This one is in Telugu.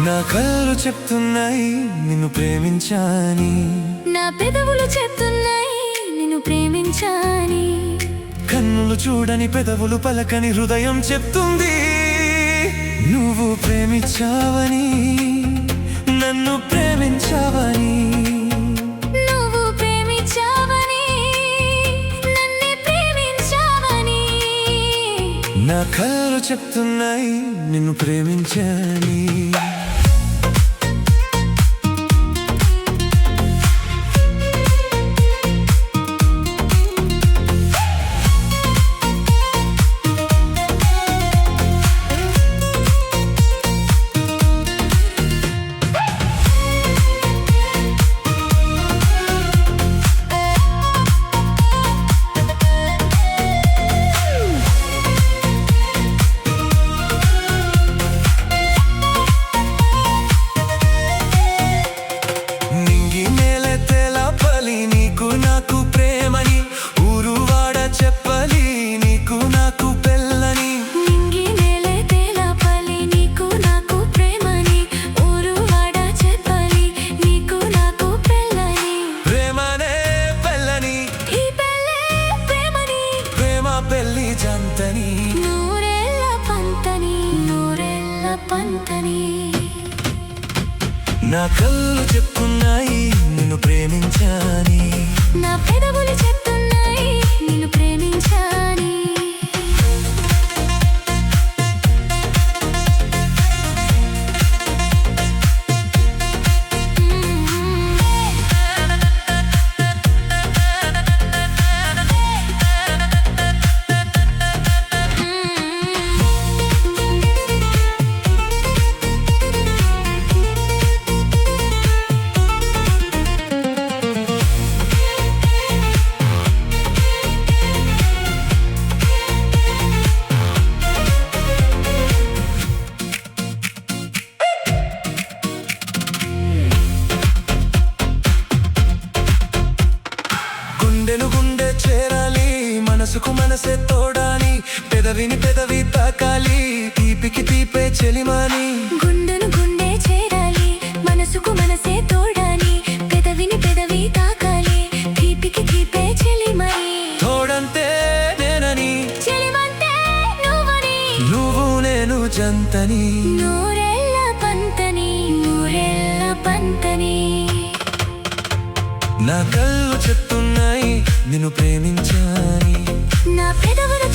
నా కళ్ళు చెప్తున్నాయి నిన్ను ప్రేమించాని, నా పెదవులు చెప్తున్నాయి నిన్ను ప్రేమించాని. కన్నులు చూడని పెదవులు పలకని హృదయం చెప్తుంది నువ్వు ప్రేమించావని, నన్ను ప్రేమించావని. నువ్వు ప్రేమించావని, నన్నే ప్రేమించావని. నా కళ్ళు చెప్తున్నాయి నిన్ను ప్రేమించాని. పెళ్లి జంతని నూరెళ్ళ పంతని, నూరెళ్ళ పంతని. నా కళ్ళు చెప్తున్నాయి నిన్ను ప్రేమించాని, నా పెదవులు చెప్తున్నాయి నిన్ను ప్రేమించాని. గుండె చేరాలి, మనసుకు మనసే తోడాలి, పెదవిని పెదవి తాకాలి, తీపికి తీపే చెలిమాని. గుండెను గుండె చేరాలి, మనసుకు మనసే తోడాలి, పెదవిని పెదవి తాకాలి, తీపికి తీపే చెలిమాని. తోడంతే నేనని, చెలిమంతే నువ్వని, నువ్వు నేను జంతని. నూరెళ్ళ పంతని, నూరెళ్ళ పంతని. నా కళ్ళు చెప్తున్నాయి నిన్ను ప్రేమించాని, నా పెదవులు